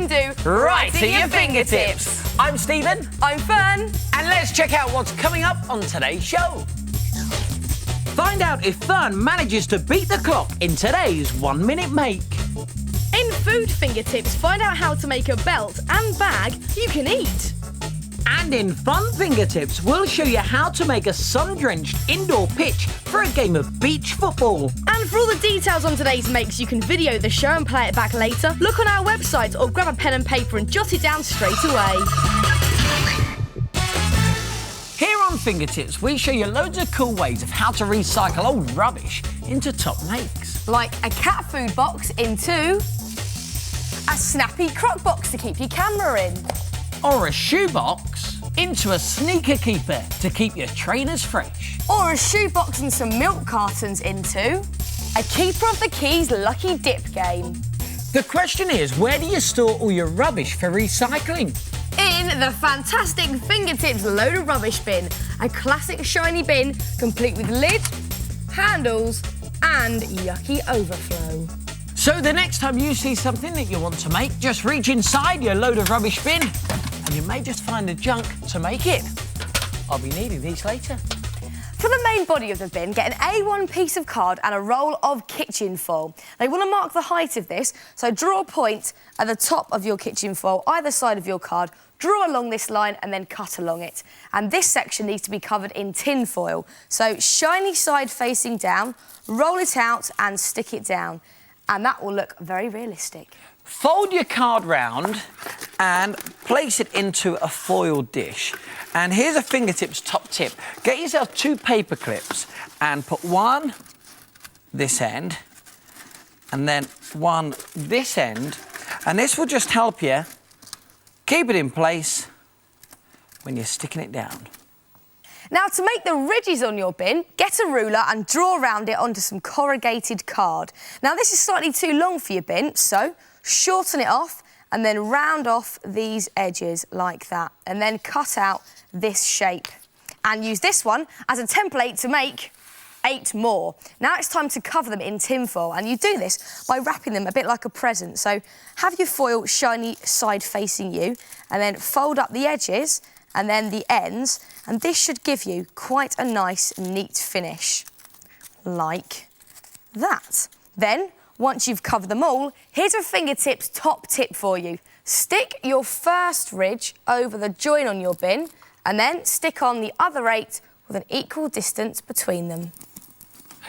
do right to your fingertips. I'm Stephen. I'm Fern. And let's check out what's coming up on today's show. Find out if Fern manages to beat the clock in today's 1 minute make. In Food Fingertips, find out how to make a belt and bag you can eat. And in Fun Fingertips, we'll show you how to make a sun-drenched indoor pitch for a game of beach football. And for all the details on today's makes, you can video the show and play it back later. Look on our website or grab a pen and paper and jot it down straight away. Here on Fingertips, we show you loads of cool ways of how to recycle old rubbish into top makes. Like a cat food box into a snappy crock box to keep your camera in. Or a shoebox into a sneaker keeper to keep your trainers fresh. Or a shoebox and some milk cartons into a keeper of the keys lucky dip game. The question is, where do you store all your rubbish for recycling? In the fantastic Fingertips load of rubbish bin, a classic shiny bin complete with lid, handles and yucky overflow. So the next time you see something that you want to make, just reach inside your load of rubbish bin and you may just find the junk to make it. I'll be needing these later. For the main body of the bin, get an A1 piece of card and a roll of kitchen foil. Now you want to mark the height of this, so draw a point at the top of your kitchen foil, either side of your card, draw along this line and then cut along it. And this section needs to be covered in tin foil. So shiny side facing down, roll it out and stick it down. And that will look very realistic. Fold your card round and place it into a foil dish. And here's a Fingertips top tip. Get yourself 2 paper clips and put one this end and then one this end. And this will just help you keep it in place when you're sticking it down. Now, to make the ridges on your bin, get a ruler and draw around it onto some corrugated card. Now, this is slightly too long for your bin, so shorten it off and then round off these edges like that, and then cut out this shape. And use this one as a template to make 8 more. Now it's time to cover them in tin foil, and you do this by wrapping them a bit like a present. So have your foil shiny side facing you, and then fold up the edges and then the ends, and this should give you quite a nice, neat finish, like that. Then, once you've covered them all, here's a Fingertips top tip for you. Stick your first ridge over the join on your bin, and then stick on the other 8 with an equal distance between them.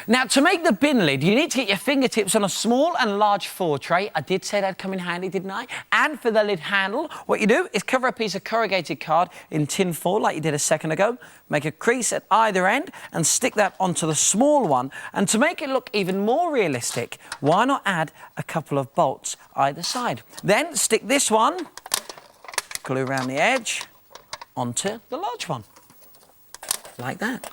Now, to make the bin lid, you need to get your Fingertips on a small and large 4 tray. I did say that'd come in handy, didn't I? And for the lid handle, what you do is cover a piece of corrugated card in tin foil like you did a second ago, make a crease at either end and stick that onto the small one. And to make it look even more realistic, why not add a couple of bolts either side? Then stick this one, glue around the edge, onto the large one, like that.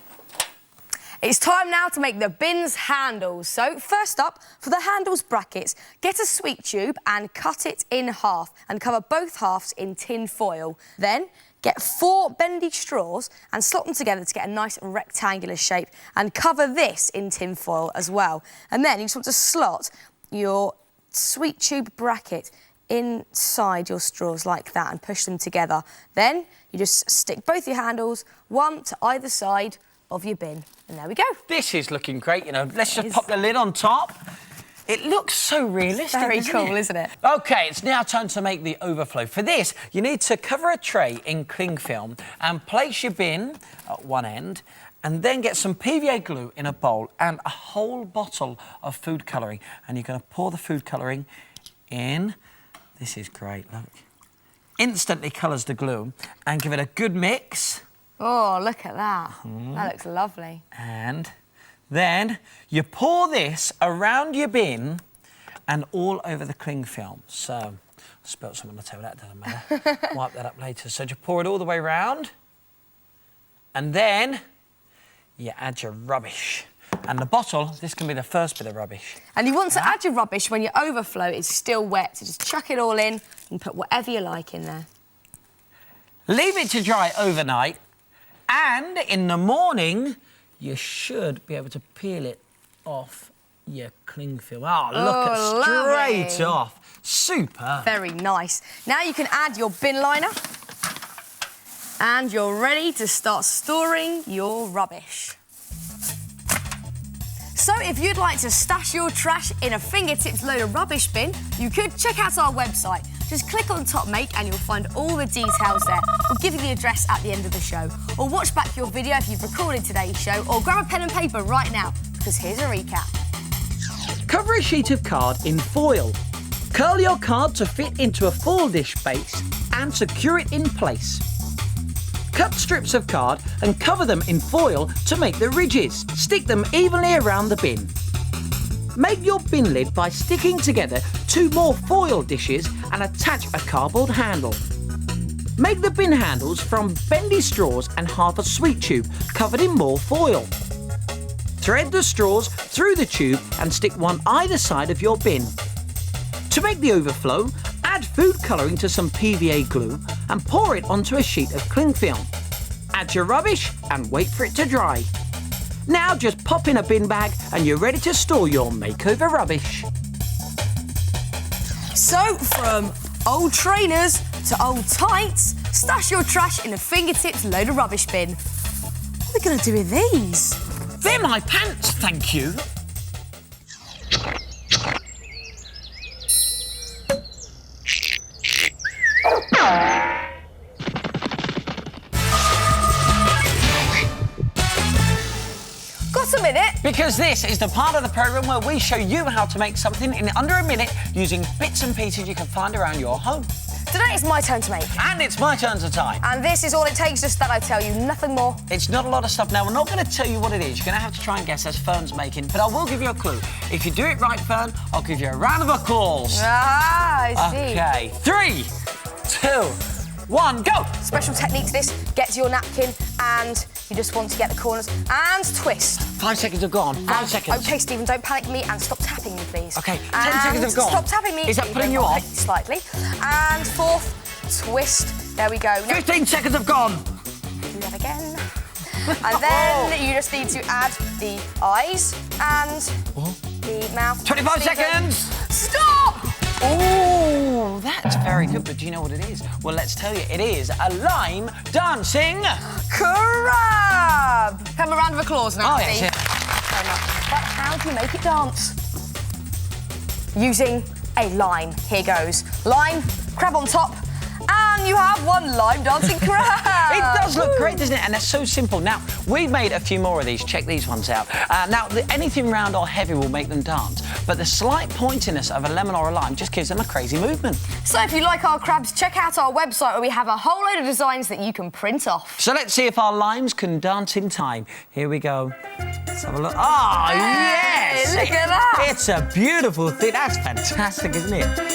It's time now to make the bin's handles. So first up, for the handles brackets, get a sweet tube and cut it in half and cover both halves in tin foil. Then get 4 bendy straws and slot them together to get a nice rectangular shape, and cover this in tin foil as well. And then you just want to slot your sweet tube bracket inside your straws like that and push them together. Then you just stick both your handles, one to either side of your bin. And there we go. This is looking great, you know. Let's just pop the lid on top. It looks so realistic, Very cool, isn't it? OK, it's now time to make the overflow. For this, you need to cover a tray in cling film and place your bin at one end, and then get some PVA glue in a bowl and a whole bottle of food colouring. And you're going to pour the food colouring in. This is great, look. Instantly colours the glue, and give it a good mix. Oh, look at that. That looks lovely. And then you pour this around your bin and all over the cling film. So, I spilt some on the table, that doesn't matter. Wipe that up later. So you pour it all the way around, and then you add your rubbish. And the bottle, this can be the first bit of rubbish. And you want to add your rubbish when your overflow is still wet. So just chuck it all in and put whatever you like in there. Leave it to dry overnight, and in the morning, you should be able to peel it off your cling film. Oh, look at straight off. Super. Very nice. Now you can add your bin liner and you're ready to start storing your rubbish. So if you'd like to stash your trash in a fingertips load of rubbish bin, you could check out our website. Just click on Top Make and you'll find all the details there. We'll give you the address at the end of the show. Or watch back your video if you've recorded today's show, or grab a pen and paper right now, because here's a recap. Cover a sheet of card in foil. Curl your card to fit into a foil dish base and secure it in place. Cut strips of card and cover them in foil to make the ridges. Stick them evenly around the bin. Make your bin lid by sticking together 2 more foil dishes and attach a cardboard handle. Make the bin handles from bendy straws and half a sweet tube covered in more foil. Thread the straws through the tube and stick one either side of your bin. To make the overflow, add food colouring to some PVA glue and pour it onto a sheet of cling film. Add your rubbish and wait for it to dry. Now just pop in a bin bag and you're ready to store your makeover rubbish. So, from old trainers to old tights, stash your trash in a fingertips load of rubbish bin. What are we going to do with these? They're my pants, thank you. Got a minute? Because this is the part of the programme where we show you how to make something in under a minute using bits and pieces you can find around your home. Today it's my turn to make. And it's my turn to time. And this is all it takes, just that I tell you, nothing more. It's not a lot of stuff. Now, we're not going to tell you what it is. You're going to have to try and guess as Fern's making, but I will give you a clue. If you do it right, Fern, I'll give you a round of applause. Ah, I see. OK, 3, 2, 1, go! Special technique to this, get to your napkin and you just want to get the corners and twist. 5 seconds have gone. 5 seconds. OK, Stephen, don't panic me and stop tapping me, please. OK, 10 seconds have gone. Stop tapping me. Is that putting you off? Slightly. And 4th, twist. There we go. 15 seconds have gone. Do that again. And then you just need to add the eyes and the mouth. 25 seconds. Stop! Oh, that's very good, but do you know what it is? Well, let's tell you. It is a lime dancing crab. Have a round of applause now, Oh, Steve. yes, Very much. But how do you make it dance? Using a lime. Here goes. Lime, crab on top, and you have one lime dancing crab. It does look great, doesn't it? And they're so simple. Now, we made a few more of these. Check these ones out. Now, anything round or heavy will make them dance, but the slight pointiness of a lemon or a lime just gives them a crazy movement. So if you like our crabs, check out our website where we have a whole load of designs that you can print off. So let's see if our limes can dance in time. Here we go. Let's have a look. Oh, yes! Look at that! It's a beautiful thing. That's fantastic, isn't it?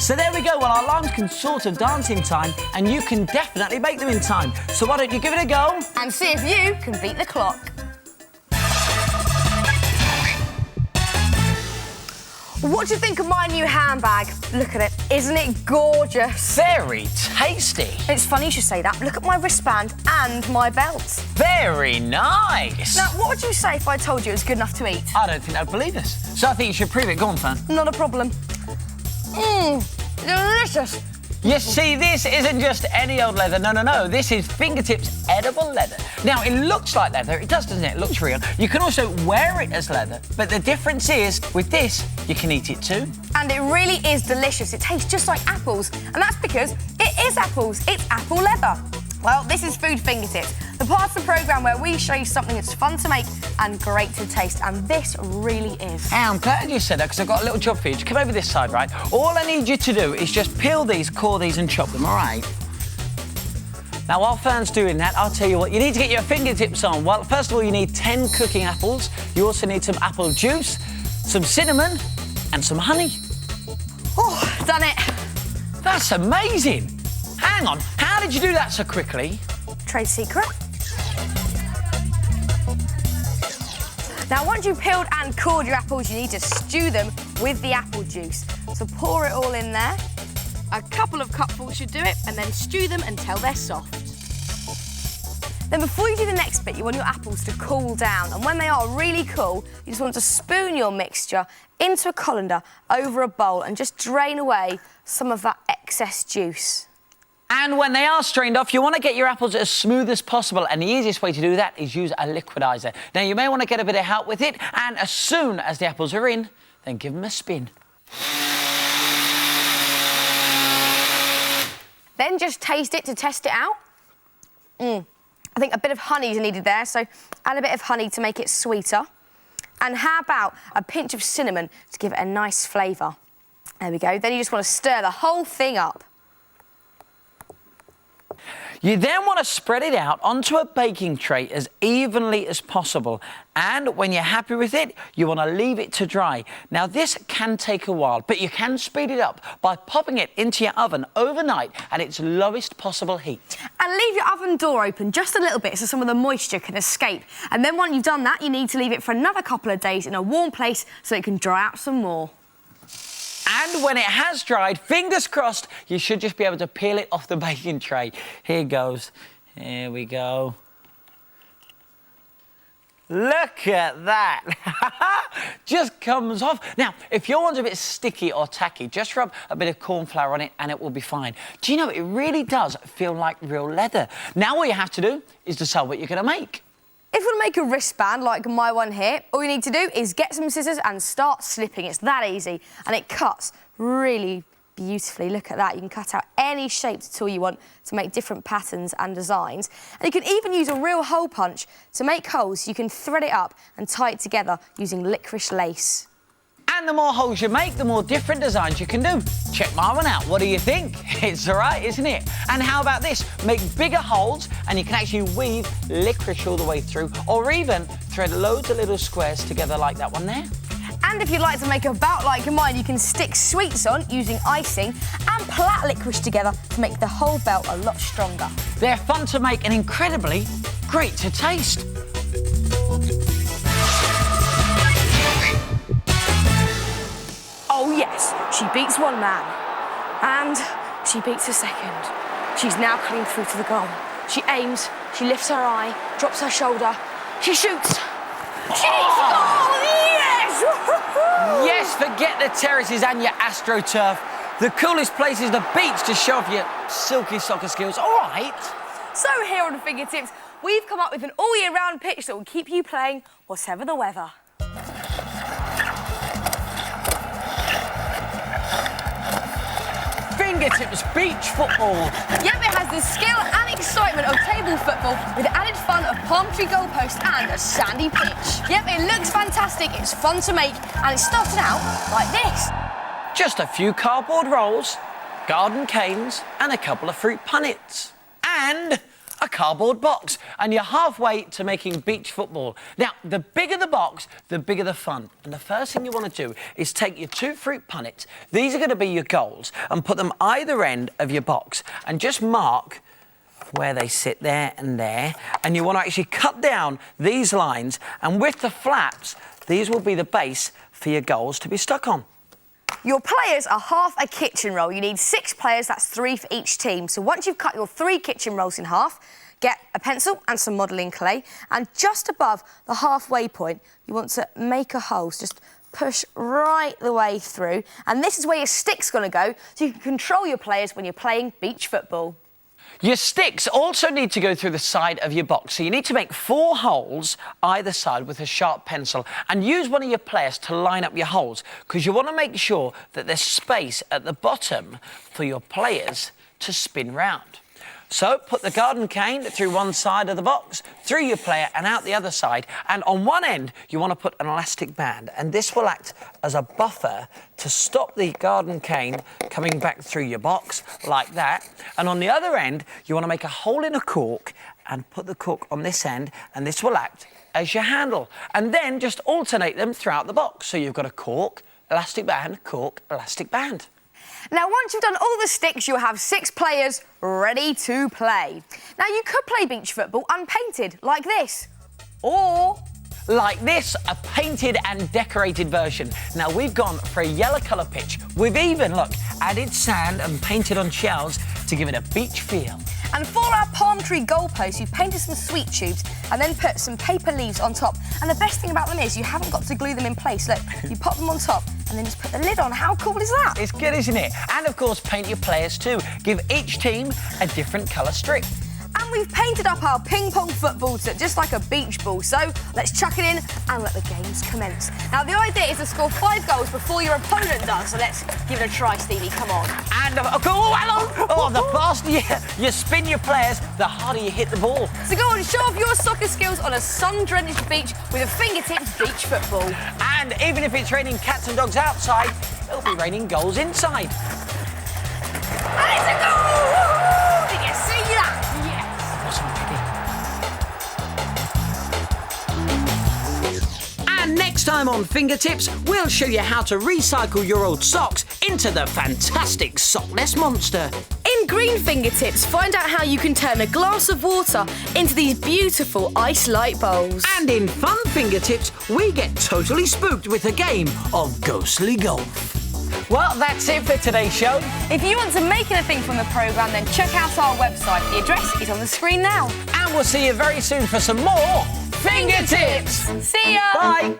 So there we go. Well, our limes can sort of dance in time, and you can definitely make them in time. So why don't you give it a go? And see if you can beat the clock. What do you think of my new handbag? Look at it. Isn't it gorgeous? Very tasty. It's funny you should say that. Look at my wristband and my belt. Very nice. Now, what would you say if I told you it was good enough to eat? I don't think I'd believe us. So I think you should prove it. Go on, Fern. Not a problem. Delicious. You see, this isn't just any old leather. No, no, no. This is fingertips edible leather. Now, it looks like leather. It does, doesn't it? It looks real. You can also wear it as leather. But the difference is, with this, you can eat it too. And it really is delicious. It tastes just like apples. And that's because it is apples. It's apple leather. Well, this is Food Fingertips, the part of the programme where we show you something that's fun to make and great to taste, and this really is. Hey, I'm glad you said that, because I've got a little job for you. Just come over this side, right? All I need you to do is just peel these, core these, and chop them, all right? Now, while Fern's doing that, I'll tell you what, you need to get your fingertips on. Well, first of all, you need 10 cooking apples. You also need some apple juice, some cinnamon, and some honey. Oh, done it. That's amazing. Hang on, how did you do that so quickly? Trade secret. Now, once you've peeled and cored your apples, you need to stew them with the apple juice. So pour it all in there. A couple of cupfuls should do it, and then stew them until they're soft. Then before you do the next bit, you want your apples to cool down. And when they are really cool, you just want to spoon your mixture into a colander over a bowl and just drain away some of that excess juice. And when they are strained off, you want to get your apples as smooth as possible, and the easiest way to do that is use a liquidizer. Now, you may want to get a bit of help with it, and as soon as the apples are in, then give them a spin. Then just taste it to test it out. I think a bit of honey is needed there, so add a bit of honey to make it sweeter. And how about a pinch of cinnamon to give it a nice flavour? There we go. Then you just want to stir the whole thing up. You then want to spread it out onto a baking tray as evenly as possible. And when you're happy with it, you want to leave it to dry. Now, this can take a while, but you can speed it up by popping it into your oven overnight at its lowest possible heat. And leave your oven door open just a little bit so some of the moisture can escape. And then when you've done that, you need to leave it for another couple of days in a warm place so it can dry out some more. And when it has dried, fingers crossed, you should just be able to peel it off the baking tray. Here goes. Here we go. Look at that. Just comes off. Now, if your one's a bit sticky or tacky, just rub a bit of corn flour on it and it will be fine. Do you know, it really does feel like real leather. Now all you have to do is decide what you're going to make. If you want to make a wristband like my one here, all you need to do is get some scissors and start snipping. It's that easy. And it cuts really beautifully. Look at that. You can cut out any shape at all you want to make different patterns and designs. And you can even use a real hole punch to make holes. You can thread it up and tie it together using licorice lace. And the more holes you make, the more different designs you can do. Check my one out. What do you think? It's all right, isn't it? And how about this? Make bigger holes and you can actually weave licorice all the way through, or even thread loads of little squares together like that one there. And if you'd like to make a bout like mine, you can stick sweets on using icing and plait licorice together to make the whole belt a lot stronger. They're fun to make and incredibly great to taste. Oh yes, she beats one man. And she beats a second. She's now cutting through to the goal. She aims, she lifts her eye, drops her shoulder, she shoots. She scores! Yes! Yes, forget the terraces and your AstroTurf. The coolest place is the beach to show off your silky soccer skills. All right. So here on Fingertips, we've come up with an all-year-round pitch that will keep you playing whatever the weather. Fingertips beach football. Yep, it has the skill and excitement of table football with the added fun of palm tree goalposts and a sandy pitch. Yep, it looks fantastic, it's fun to make, and it started out like this. Just a few cardboard rolls, garden canes, and a couple of fruit punnets. And a cardboard box, and you're halfway to making beach football. Now, the bigger the box, the bigger the fun. And the first thing you want to do is take your 2 fruit punnets, these are going to be your goals, and put them either end of your box, and just mark where they sit there and there. And you want to actually cut down these lines, and with the flaps, these will be the base for your goals to be stuck on. Your players are half a kitchen roll. You need 6 players, that's 3 for each team. So once you've cut your 3 kitchen rolls in half, get a pencil and some modelling clay, and just above the halfway point, you want to make a hole. So just push right the way through, and this is where your stick's going to go, so you can control your players when you're playing beach football. Your sticks also need to go through the side of your box, so you need to make 4 holes either side with a sharp pencil, and use one of your players to line up your holes, because you want to make sure that there's space at the bottom for your players to spin round. So put the garden cane through one side of the box, through your player and out the other side, and on one end you want to put an elastic band, and this will act as a buffer to stop the garden cane coming back through your box like that. And on the other end you want to make a hole in a cork and put the cork on this end, and this will act as your handle, and then just alternate them throughout the box. So you've got a cork, elastic band, cork, elastic band. Now, once you've done all the sticks, you'll have 6 players ready to play. Now, you could play beach football unpainted, like this, or like this, a painted and decorated version. Now, we've gone for a yellow colour pitch. We've even, look, added sand and painted on shells to give it a beach feel. And for our palm tree goalpost, you've painted some sweet tubes and then put some paper leaves on top. And the best thing about them is you haven't got to glue them in place. Look, you pop them on top and then just put the lid on. How cool is that? It's good, isn't it? And of course, paint your players too. Give each team a different colour strip. And we've painted up our ping pong footballs just like a beach ball. So let's chuck it in and let the games commence. Now, the idea is to score 5 goals before your opponent does. So let's give it a try, Stevie. Come on. And the faster you spin your players, the harder you hit the ball. So go on, show off your soccer skills on a sun-drenched beach with a fingertips beach football. And even if it's raining cats and dogs outside, it'll be raining goals inside. And it's a goal! Woo-hoo! Did you see that? And next time on Fingertips, we'll show you how to recycle your old socks into the fantastic sockless monster. In Green Fingertips, find out how you can turn a glass of water into these beautiful ice light bowls. And in Fun Fingertips, we get totally spooked with a game of ghostly golf. Well, that's it for today's show. If you want to make anything from the programme, then check out our website. The address is on the screen now. And we'll see you very soon for some more Fingertips. See ya! Bye.